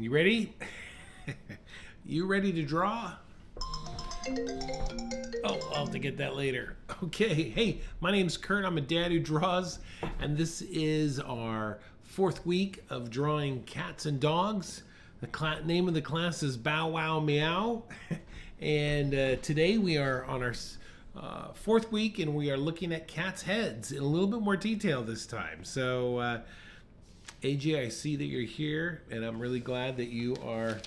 You ready? You ready to draw? Oh, I'll have to get that later. Okay, hey, my name's Kurt. I'm a dad who draws, and this is our fourth week of drawing cats and dogs. The name of the class is Bow Wow Meow, and today we are on our fourth week, and we are looking at cats' heads in a little bit more detail this time. So, AJ, I see that you're here, and I'm really glad that you are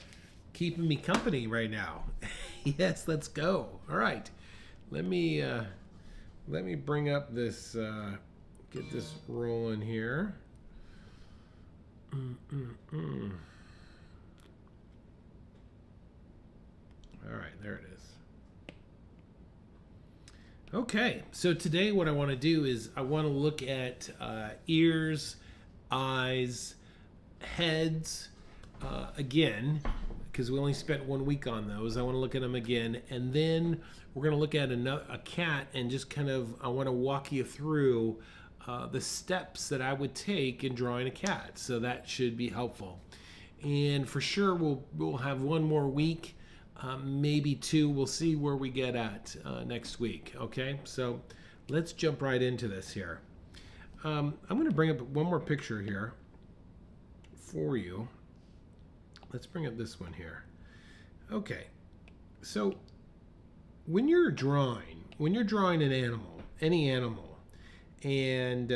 keeping me company right now. Yes, let's go. All right, let me bring up this, get this rolling here. All right, there it is. Okay, so today what I want to do is I want to look at ears, eyes, heads again, because we only spent 1 week on those. I want to look at them again, and then we're going to look at a cat and just kind of, I want to walk you through the steps that I would take in drawing a cat. So that should be helpful. And for sure, we'll have one more week, maybe two. We'll see where we get at next week. Okay, so let's jump right into this here. I'm going to bring up one more picture here for you. Let's bring up this one here. Okay, so when you're drawing an animal, any animal, and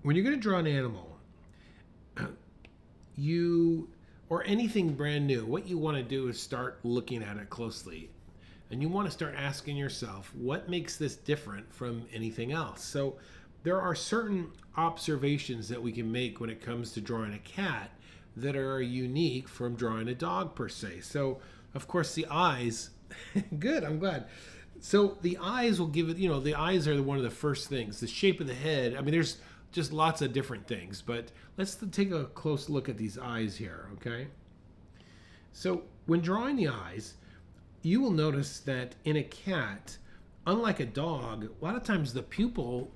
when you're going to draw an animal, or anything brand new, what you want to do is start looking at it closely. And you want to start asking yourself, what makes this different from anything else? So there are certain observations that we can make when it comes to drawing a cat that are unique from drawing a dog per se. So of course the eyes, good, I'm glad. So the eyes will give it, the eyes are one of the first things. The shape of the head, I mean, there's just lots of different things, but let's take a close look at these eyes here, okay? So when drawing the eyes, you will notice that in a cat, unlike a dog, a lot of times the pupil,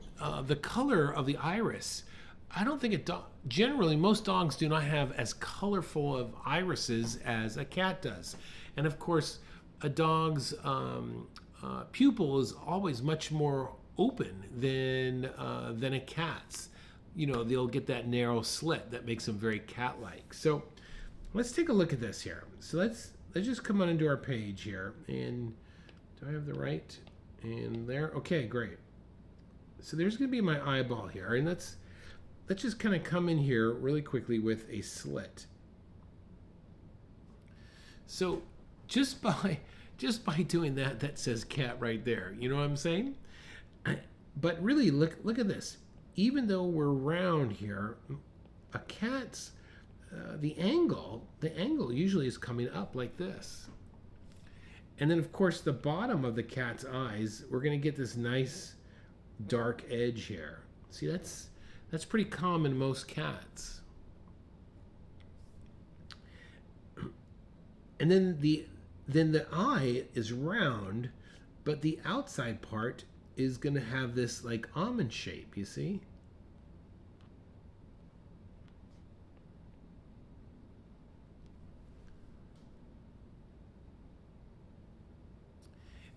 the color of the iris, I don't think generally most dogs do not have as colorful of irises as a cat does. And of course, a dog's pupil is always much more open than a cat's. They'll get that narrow slit that makes them very cat-like. So let's take a look at this here. So let's just come on into our page here, and do I have the right? And there, okay, great. So there's going to be my eyeball here, and let's just kind of come in here really quickly with a slit. So just by doing that says cat right there. You know what I'm saying? But really, look at this. Even though we're round here, a cat's the angle usually is coming up like this. And then of course the bottom of the cat's eyes, we're going to get this nice dark edge here. See, that's pretty common in most cats. And then the eye is round, but the outside part is going to have this like almond shape, you see?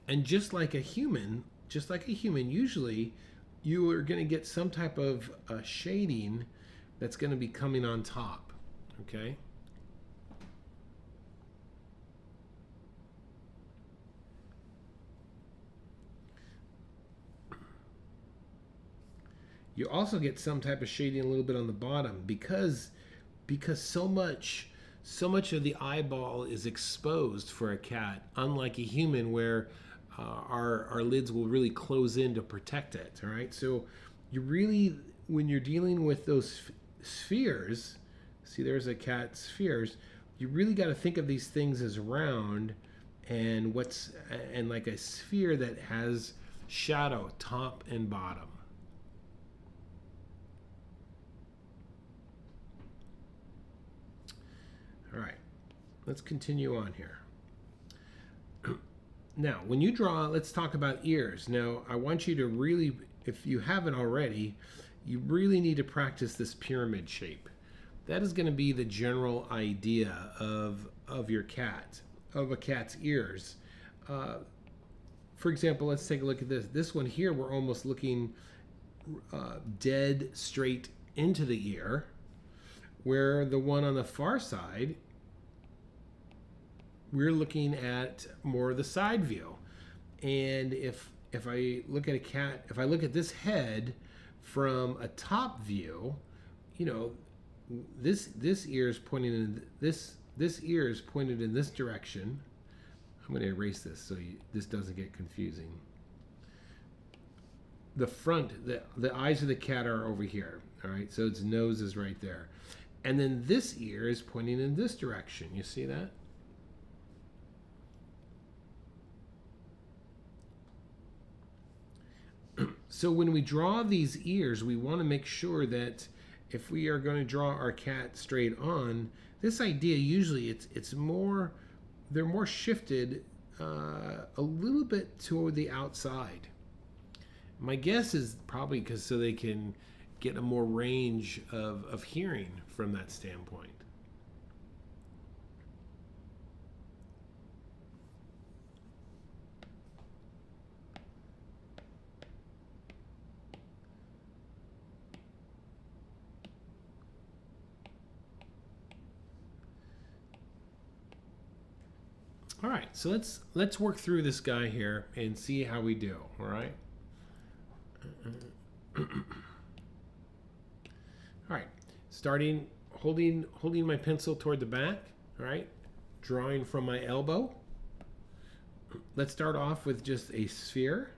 And just like a human, usually you are going to get some type of shading that's going to be coming on top, okay? You also get some type of shading a little bit on the bottom because so much of the eyeball is exposed for a cat, unlike a human where our lids will really close in to protect it. All right, so you really, when you're dealing with those spheres, see there's a cat spheres, you really got to think of these things as round and like a sphere that has shadow top and bottom. All right, let's continue on here. Now, when you draw, let's talk about ears. Now, I want you to really, if you haven't already, you really need to practice this pyramid shape. That is going to be the general idea of your cat, of a cat's ears. For example, let's take a look at this. This one here, we're almost looking dead straight into the ear, where the one on the far side, we're looking at more of the side view. And if I look at a cat, if I look at this head from a top view, you know, this ear is pointing in this ear is pointed in this direction. I'm going to erase this so this doesn't get confusing. The front, the eyes of the cat are over here. All right, so its nose is right there, and then this ear is pointing in this direction. You see that? So when we draw these ears, we want to make sure that if we are going to draw our cat straight on, this idea usually it's more, they're more shifted a little bit toward the outside. My guess is probably because so they can get a more range of hearing from that standpoint. All right, so let's work through this guy here and see how we do. All right. All right, starting holding my pencil toward the back. All right, drawing from my elbow. Let's start off with just a sphere.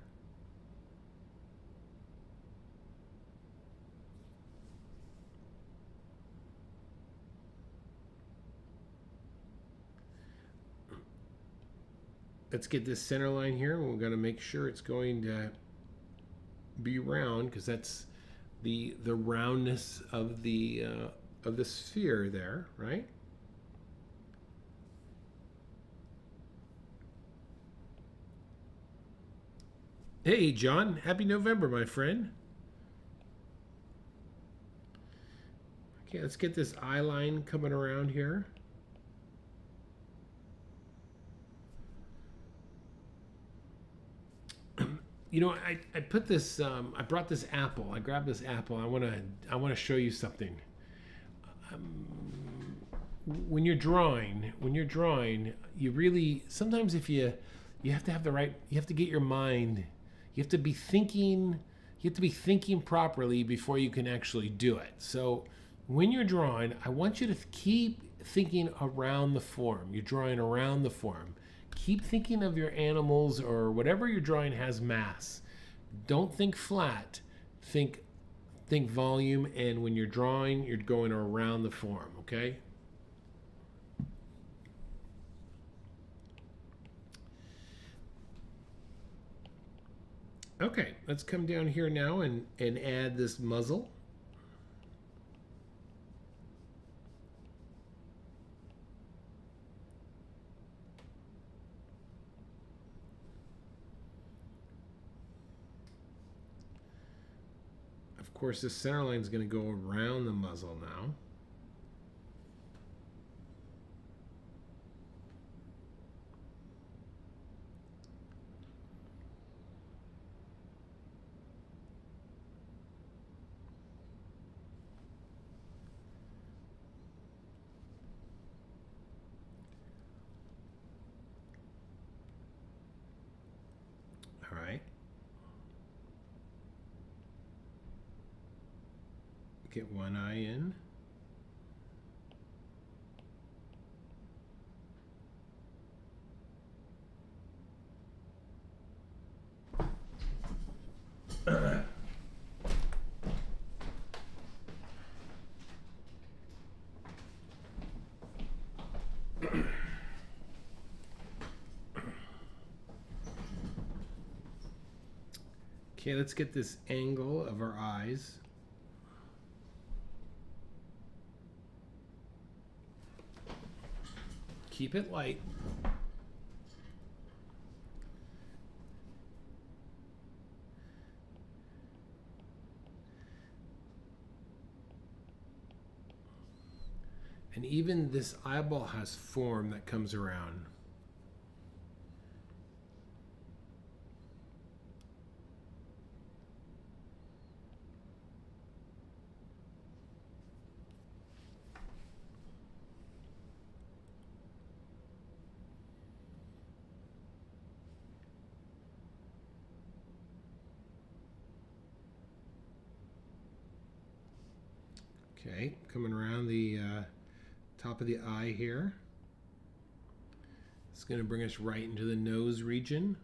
Let's get this center line here. We're going to make sure it's going to be round because that's the roundness of the sphere there, right? Hey, John. Happy November, my friend. Okay, let's get this eye line coming around here. You know, I put this. I brought this apple. I grabbed this apple. I want to show you something. When you're drawing, you really sometimes if you have to have the right. You have to get your mind. You have to be thinking. You have to be thinking properly before you can actually do it. So when you're drawing, I want you to keep thinking around the form. You're drawing around the form. Keep thinking of your animals or whatever you're drawing has mass. Don't think flat. Think volume, and when you're drawing, you're going around the form, okay? Okay, let's come down here now and add this muzzle. Of course, this center line is going to go around the muzzle now. All right. Get one eye in. Okay, let's get this angle of our eyes. Keep it light. And even this eyeball has form that comes around. Okay, coming around the top of the eye here. It's going to bring us right into the nose region.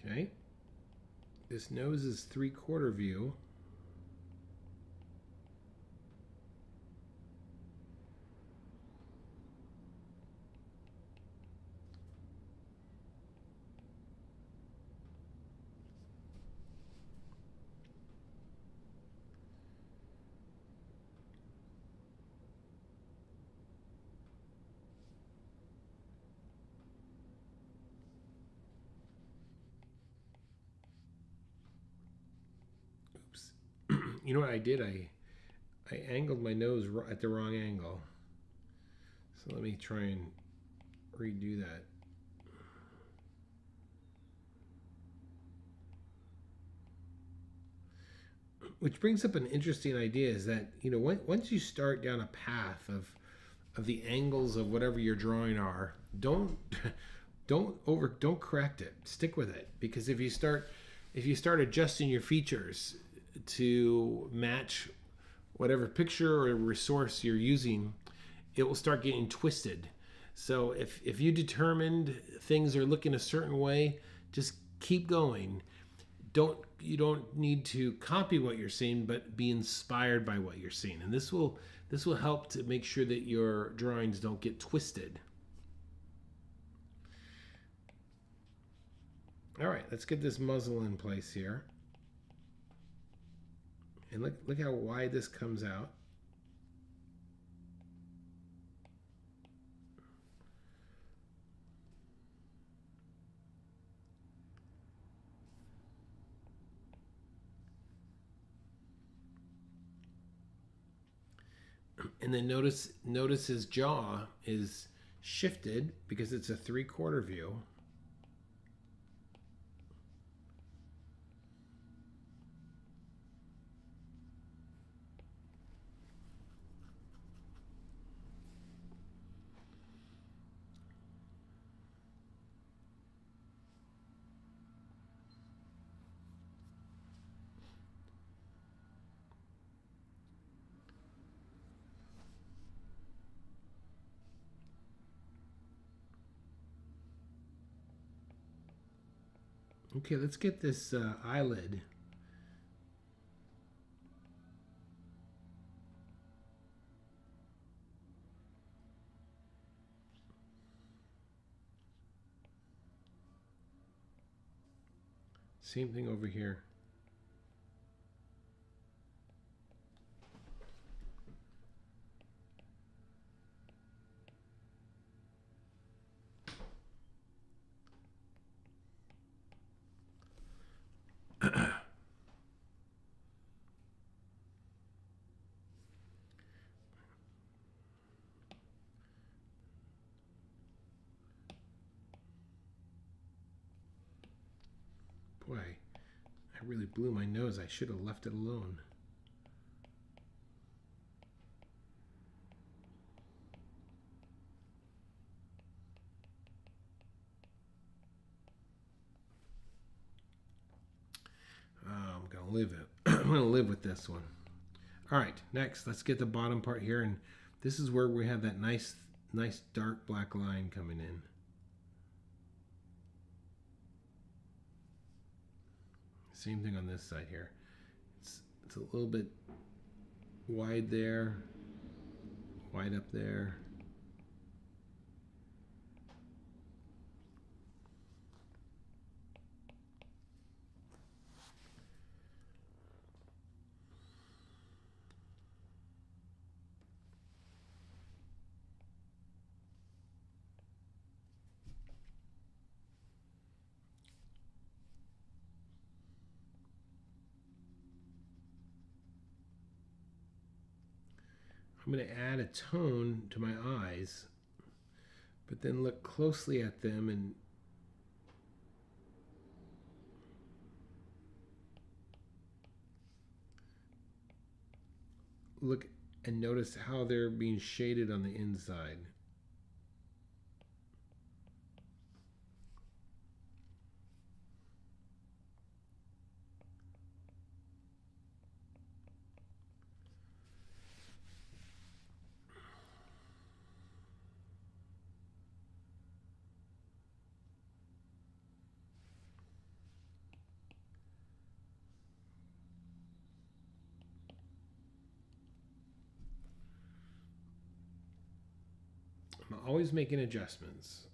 Okay, this nose is 3/4 view. Oops. You know what I did? I angled my nose at the wrong angle. So let me try and redo that. Which brings up an interesting idea, is that, you know, once you start down a path of the angles of whatever your drawing are, don't don't correct it. Stick with it, because if you start adjusting your features to match whatever picture or resource you're using, it will start getting twisted. So if you determined things are looking a certain way, just keep going. You don't need to copy what you're seeing, but be inspired by what you're seeing. And this will help to make sure that your drawings don't get twisted. All right, let's get this muzzle in place here. And look how wide this comes out. And then notice his jaw is shifted because it's a 3/4 view. Okay, let's get this eyelid. Same thing over here. Boy, I really blew my nose. I should have left it alone. I'm gonna live it. I'm gonna live with this one. All right, next, let's get the bottom part here, and this is where we have that nice dark black line coming in. Same thing on this side here. It's a little bit wide there, wide up there. I'm going to add a tone to my eyes, but then look closely at them and look and notice how they're being shaded on the inside. I'm always making adjustments.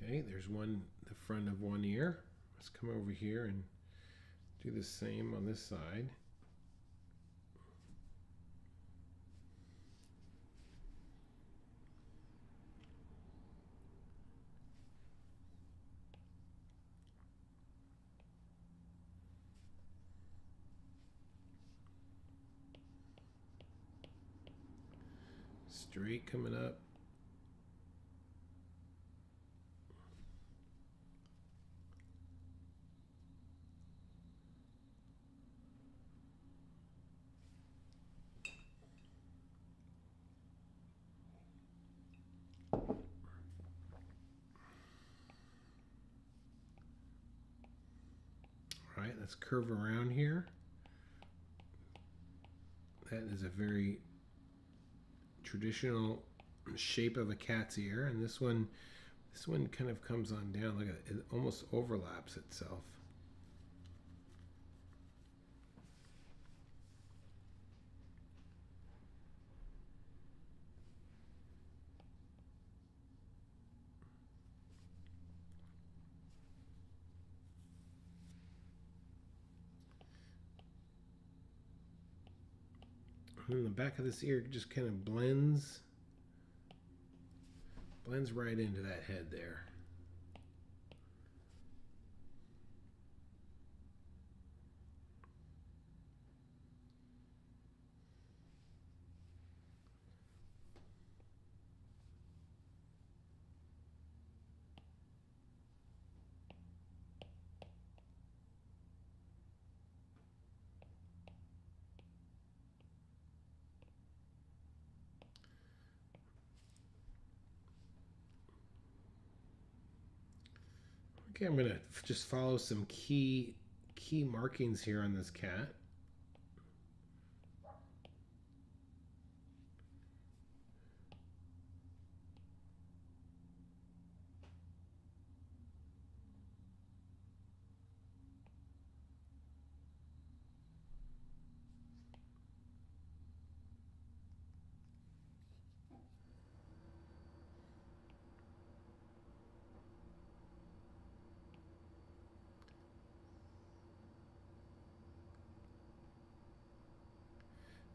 Okay, there's the front of one ear. Let's come over here and do the same on this side. Straight coming up. All right, let's curve around here. That is a very traditional shape of a cat's ear, and this one kind of comes on down. Look at it, it almost overlaps itself. And the back of this ear just kind of blends right into that head there. Okay, I'm gonna just follow some key markings here on this cat.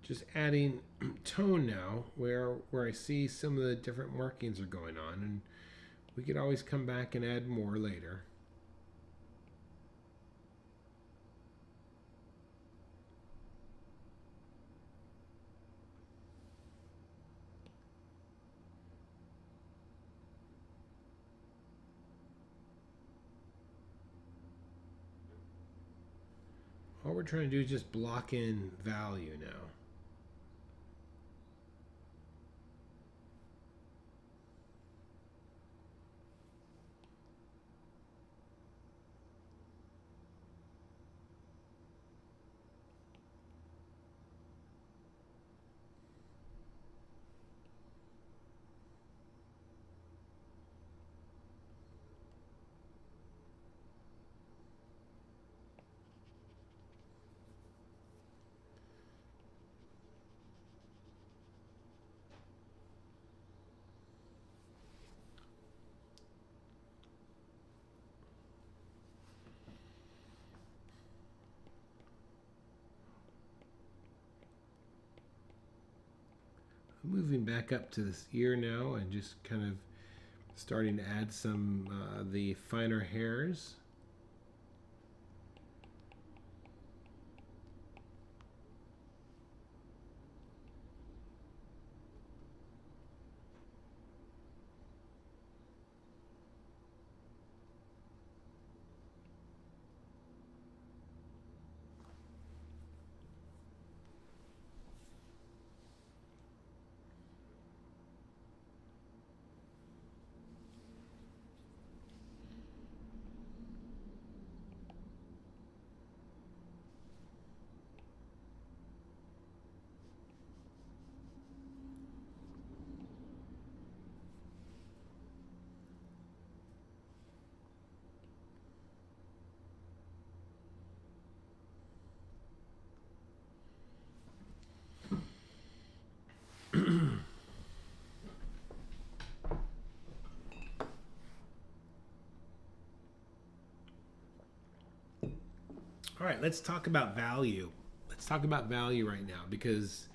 Just adding tone now where I see some of the different markings are going on, and we could always come back and add more later. All we're trying to do is just block in value now. Moving back up to this ear now and just kind of Starting to add some the finer hairs. All right, let's talk about value. Let's talk about value right now, because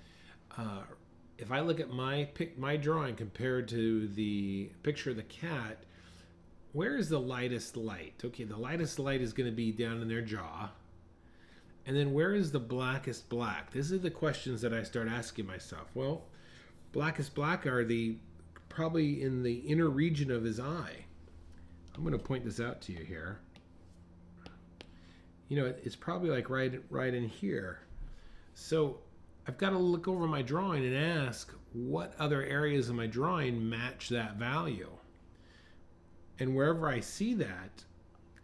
if I look at my drawing compared to the picture of the cat, where is the lightest light? Okay, the lightest light is going to be down in their jaw. And then where is the blackest black? These are the questions that I start asking myself. Well, blackest black are probably in the inner region of his eye. I'm going to point this out to you here. You know, it's probably like right in here. So I've got to look over my drawing and ask what other areas of my drawing match that value. And wherever I see that,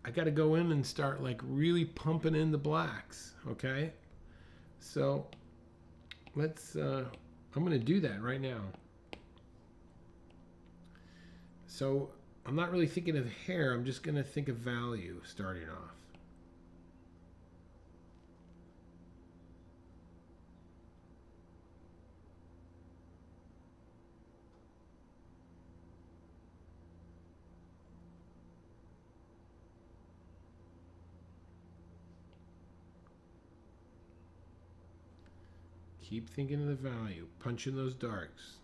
I got to go in and start like really pumping in the blacks, okay? So let's, I'm going to do that right now. So I'm not really thinking of hair, I'm just going to think of value starting off. Keep thinking of the value, punching those darks.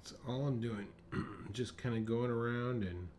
That's all I'm doing. Just kind of going around and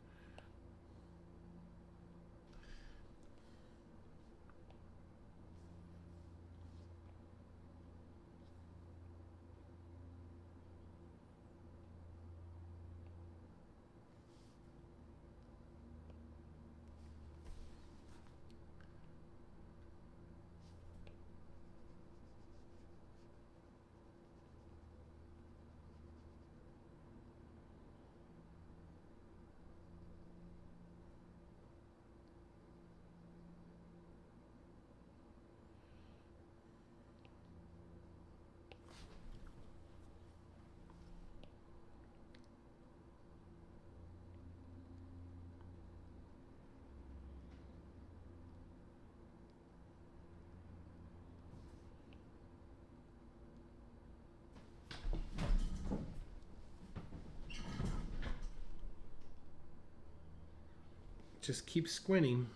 just keep squinting.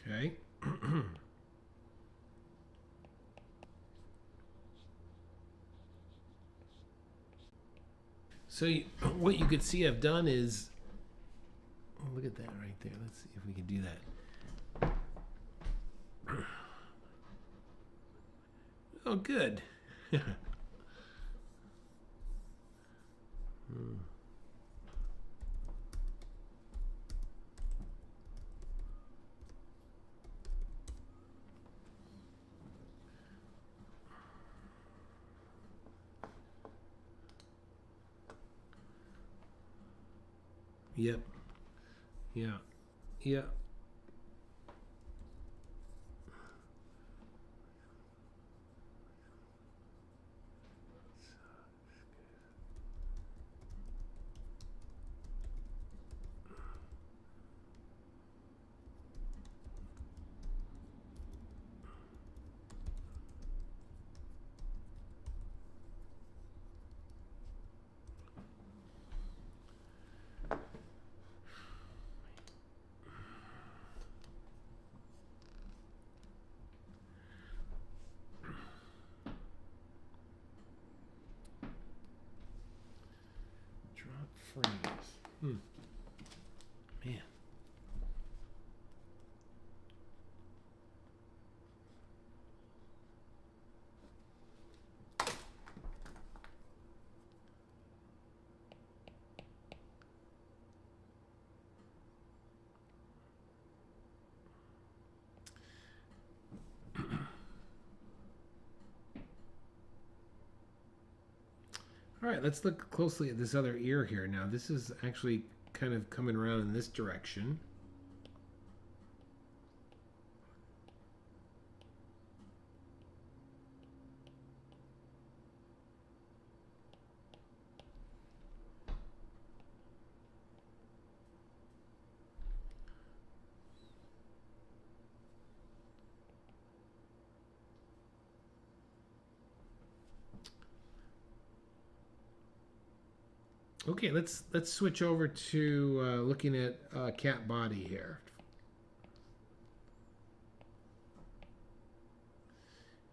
Okay. So what you could see I've done is, oh, look at that right there. Let's see if we can do that. Oh, good. Yep. Yeah. Yeah. Drop frames. Man. All right, let's look closely at this other ear here. Now, this is actually kind of coming around in this direction. Okay, let's switch over to looking at cat body here.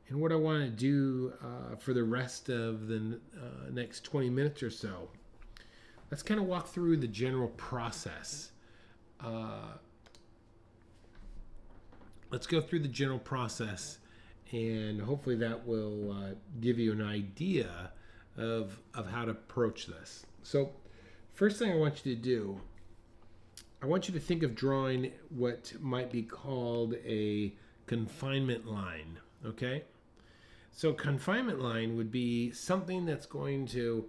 And what I want to do for the rest of the next 20 minutes or so, let's kind of walk through the general process. Let's go through the general process, and hopefully that will give you an idea of how to approach this. So first thing I want you to do, I want you to think of drawing what might be called a confinement line, okay? So confinement line would be something that's going to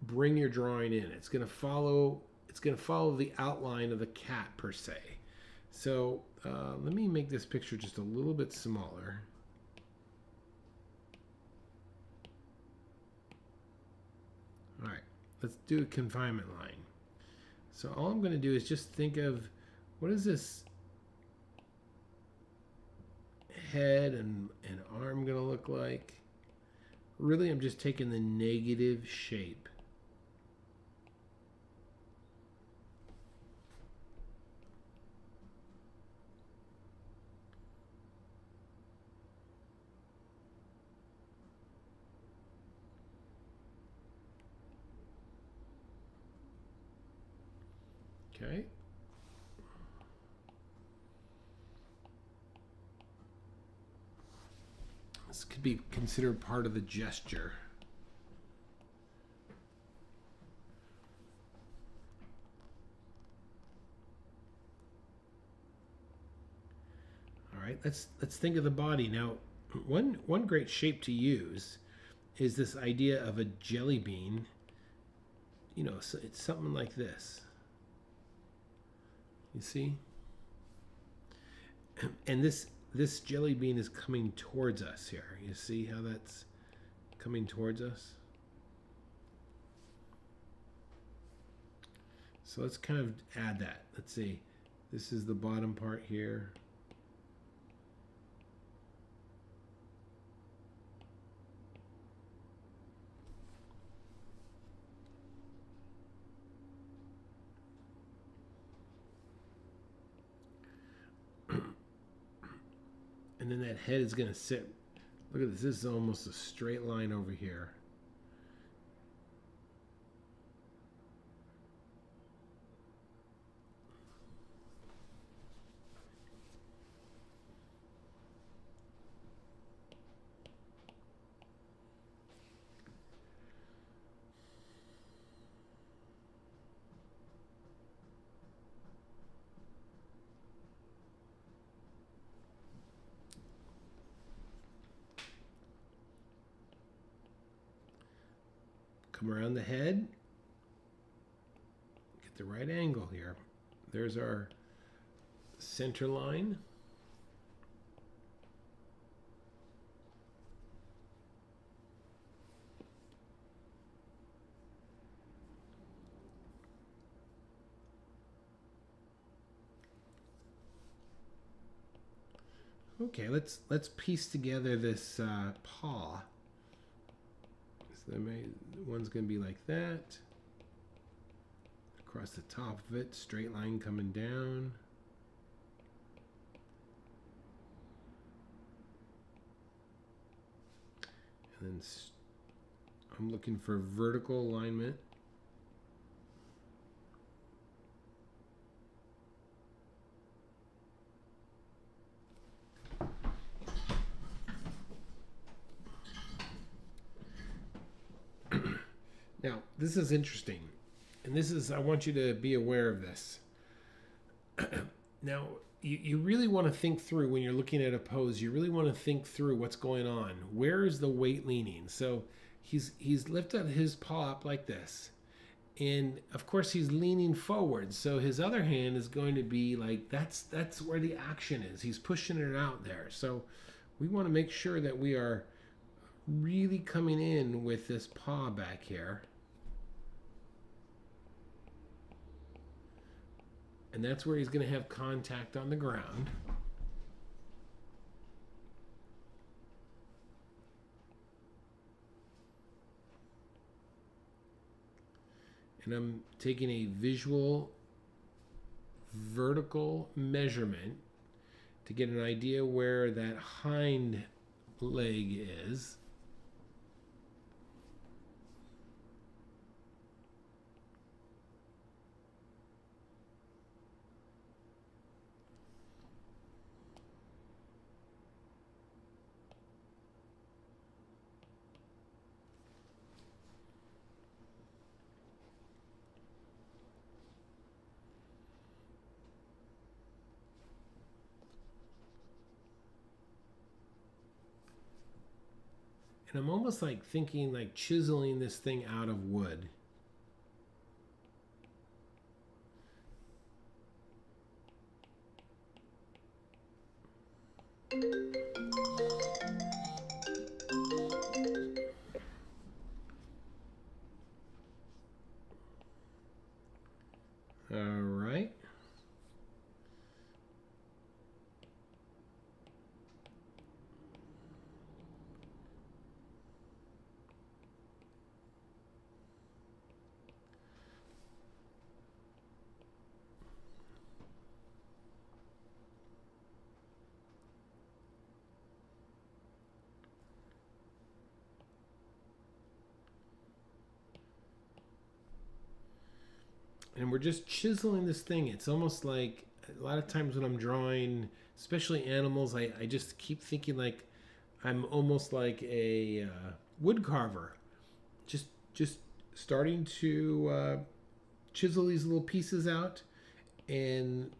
bring your drawing in. It's going to follow the outline of the cat per se. So let me make this picture just a little bit smaller. All right, let's do a confinement line. So all I'm going to do is just think of, what is this head and arm going to look like? Really, I'm just taking the negative shape. Okay. This could be considered part of the gesture. All right, let's think of the body. Now, one great shape to use is this idea of a jelly bean. You know, so it's something like this. You see? And this jelly bean is coming towards us here. You see how that's coming towards us? So let's kind of add that. Let's see. This is the bottom part here. And then that head is going to sit. Look at this. This is almost a straight line over here. Come around the head. Get the right angle here. There's our center line. Okay, let's piece together this paw. So one's going to be like that. Across the top of it, straight line coming down. And then I'm looking for vertical alignment. Now, this is interesting, and I want you to be aware of this. Now, you really want to think through when you're looking at a pose, you really want to think through what's going on. Where is the weight leaning? So he's lifted his paw up like this, and of course he's leaning forward, so his other hand is going to be like, that's where the action is. He's pushing it out there. So we want to make sure that we are really coming in with this paw back here. And that's where he's going to have contact on the ground. And I'm taking a visual vertical measurement to get an idea where that hind leg is. And I'm almost like thinking like chiseling this thing out of wood. All right. And we're just chiseling this thing. It's almost like a lot of times when I'm drawing, especially animals, I just keep thinking like I'm almost like a wood carver. Just starting to chisel these little pieces out and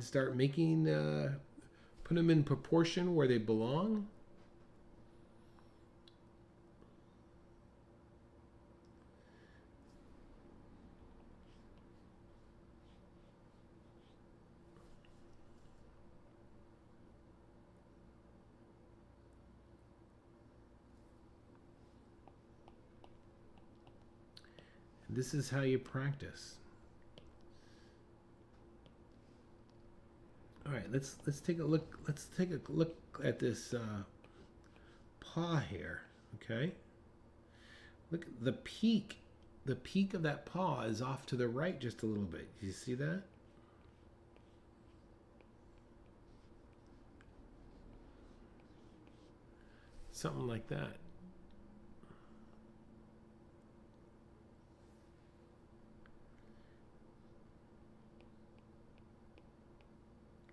start making, put them in proportion where they belong. This is how you practice. All right, let's take a look. Let's take a look at this paw here. Okay. Look, the peak of that paw is off to the right just a little bit. Do you see that? something like that.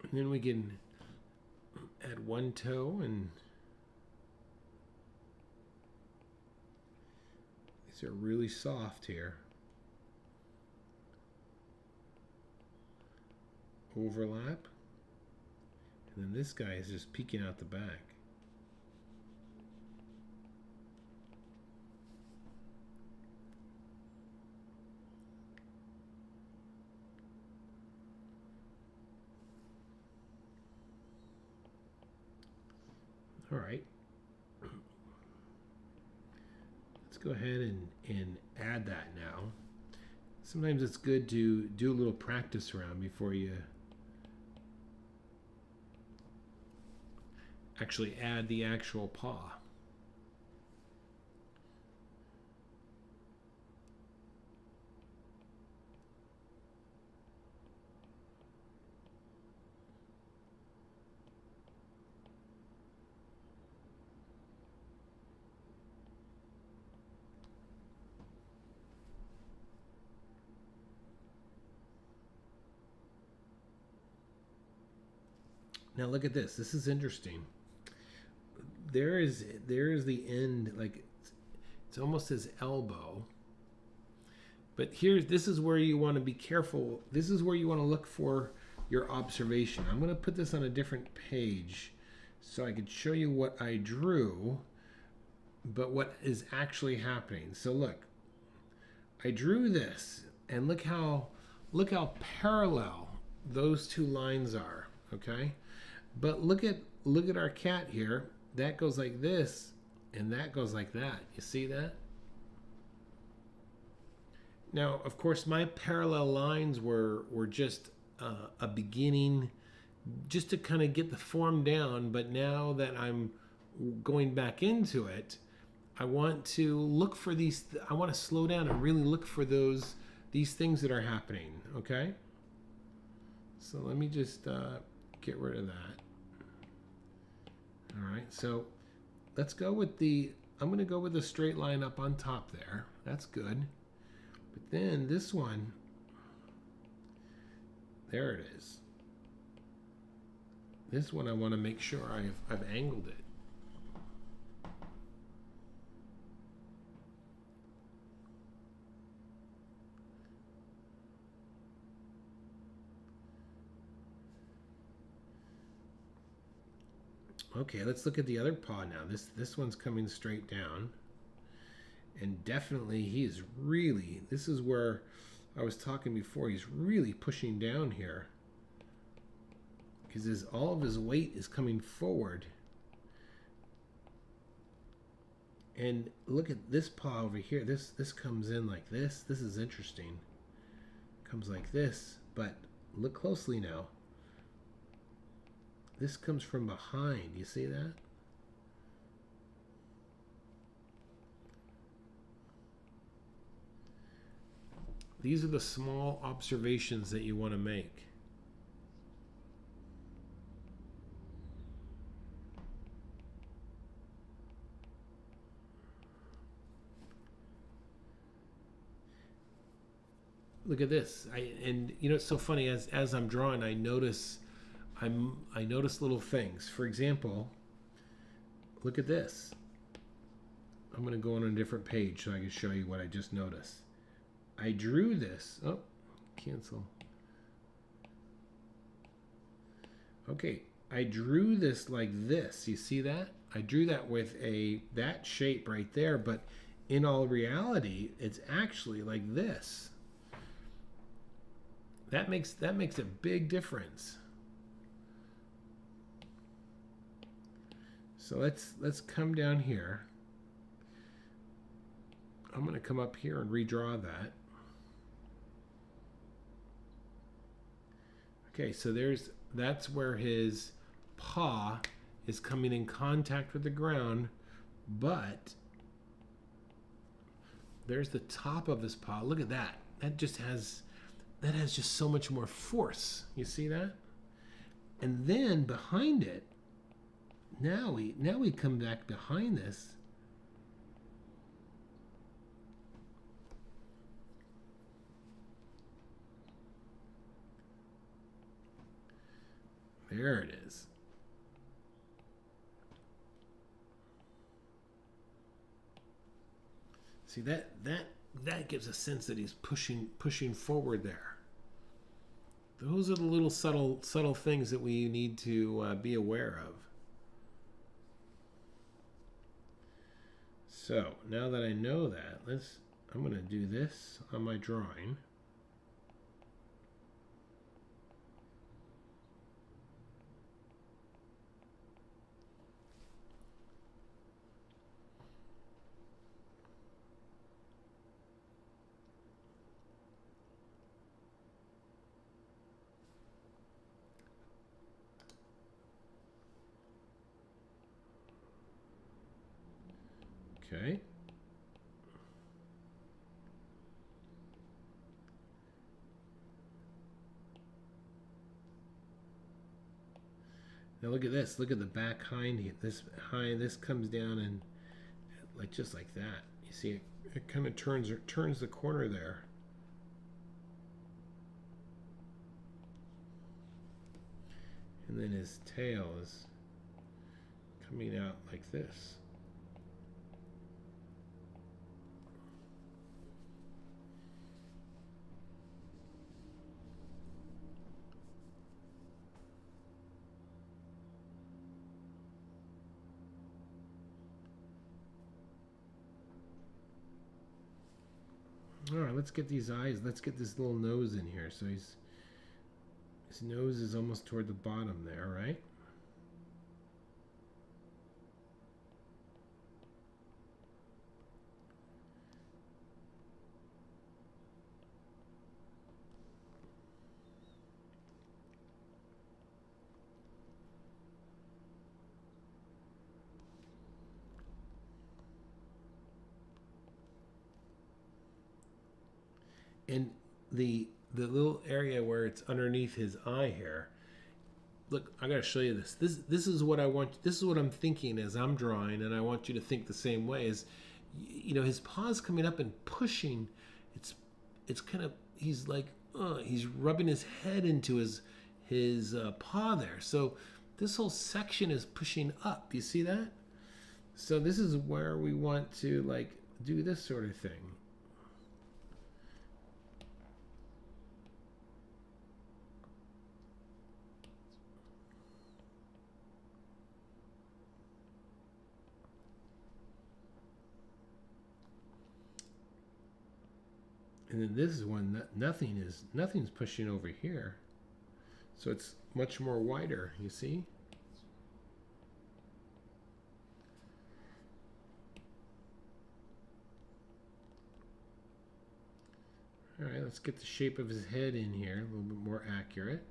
And then we can add one toe, and these are really soft here. Overlap. And then this guy is just peeking out the back. All right. Let's go ahead and add that now. Sometimes it's good to do a little practice around before you actually add the actual paw. Now look at this. This is interesting. There is the end, like it's almost his elbow. But this is where you want to be careful. This is where you want to look for your observation. I'm going to put this on a different page so I can show you what I drew, but what is actually happening. So look, I drew this, and look how parallel those two lines are. Okay, but look at our cat here. That goes like this, and that goes like that. You see that? Now, of course, my parallel lines were just a beginning, just to kind of get the form down. But now that I'm going back into it, I want to look for these. I want to slow down and really look for these things that are happening. Okay. So let me just get rid of that. All right, so let's go with I'm going to go with the straight line up on top there. That's good. But then this one, there it is. This one I want to make sure I've angled it. Okay, let's look at the other paw now. This one's coming straight down. And definitely this is where I was talking before, he's really pushing down here. Because all of his weight is coming forward. And look at this paw over here. This comes in like this. This is interesting. Comes like this, but look closely now. This comes from behind. You see that? These are the small observations that you want to make. Look at this. And you know, it's so funny, as I'm drawing, I notice little things. For example, look at this. I'm going to go on a different page so I can show you what I just noticed. I drew this. Oh, cancel. Okay, I drew this like this. You see that? I drew that with that shape right there, but in all reality, it's actually like this. That makes a big difference. So let's come down here. I'm going to come up here and redraw that. Okay, so that's where his paw is coming in contact with the ground, but there's the top of his paw. Look at that. That has just so much more force. You see that? And then behind it, Now we come back behind this. There it is. See, that gives a sense that he's pushing forward there. Those are the little subtle things that we need to be aware of. So now that I know that, I'm going to do this on my drawing. Okay. Now look at this. Look at the back hind. This comes down and like just like that. You see it kind of turns the corner there. And then his tail is coming out like this. All right, let's get these eyes. Let's get this little nose in here. So his nose is almost toward the bottom there, right? And the little area where it's underneath his eye here. Look, I gotta show you this. This is what I want. This is what I'm thinking as I'm drawing, and I want you to think the same way. Is his paw's coming up and pushing. It's kind of he's like he's rubbing his head into his paw there. So this whole section is pushing up. You see that? So this is where we want to like do this sort of thing. And then this is one nothing's pushing over here, so it's much more wider. You see? All right, let's get the shape of his head in here a little bit more accurate.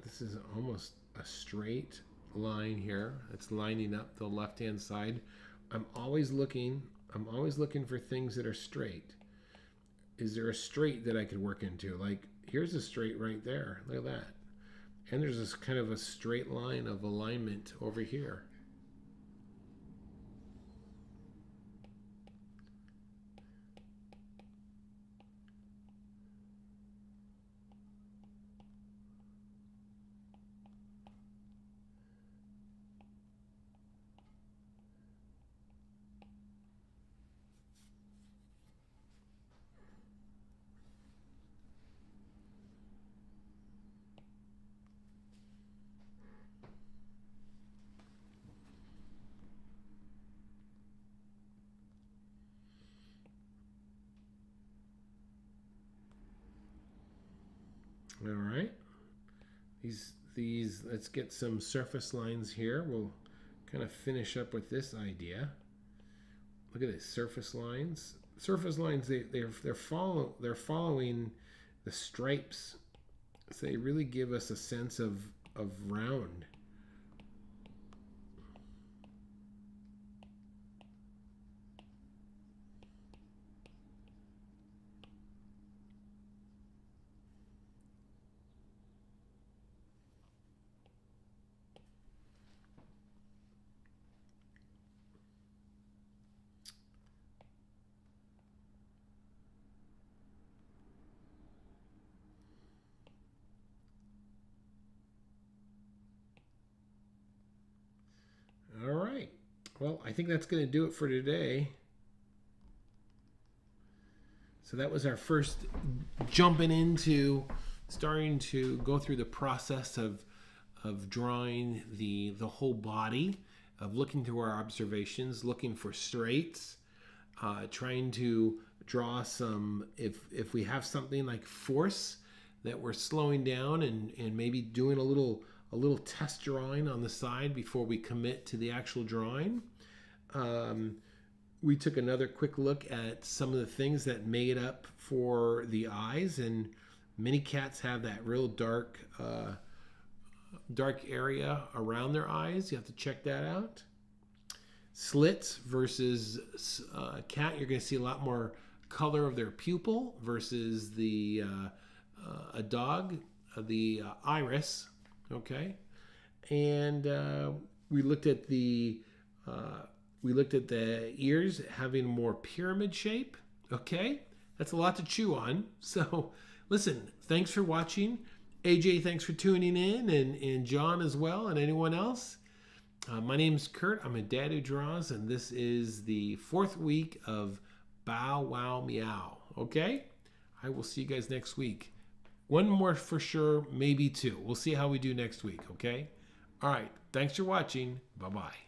This is almost a straight line here. It's lining up the left-hand side. I'm always looking for things that are straight. Is there a straight that I could work into? Like here's a straight right there. Look at that. And there's this kind of a straight line of alignment over here. All right. These let's get some surface lines here. We'll kind of finish up with this idea. Look at these surface lines. Surface lines they're following the stripes. So they really give us a sense of round. Well, I think that's going to do it for today. So that was our first jumping into starting to go through the process of drawing the whole body, of looking through our observations, looking for straights, trying to draw some, if we have something like force that we're slowing down, and maybe doing a little test drawing on the side before we commit to the actual drawing. We took another quick look at some of the things that made up for the eyes, and many cats have that real dark area around their eyes. You have to check that out. Slits versus cat, you're going to see a lot more color of their pupil versus a dog, the iris. Okay, and we looked at the ears having more pyramid shape. Okay, that's a lot to chew on. So listen, thanks for watching. AJ, thanks for tuning in, and John as well, and anyone else. My name's Kurt. I'm a dad who draws, and this is the 4th week of Bow Wow Meow. Okay, I will see you guys next week. One more for sure, maybe 2. We'll see how we do next week. Okay, all right, thanks for watching. Bye-bye.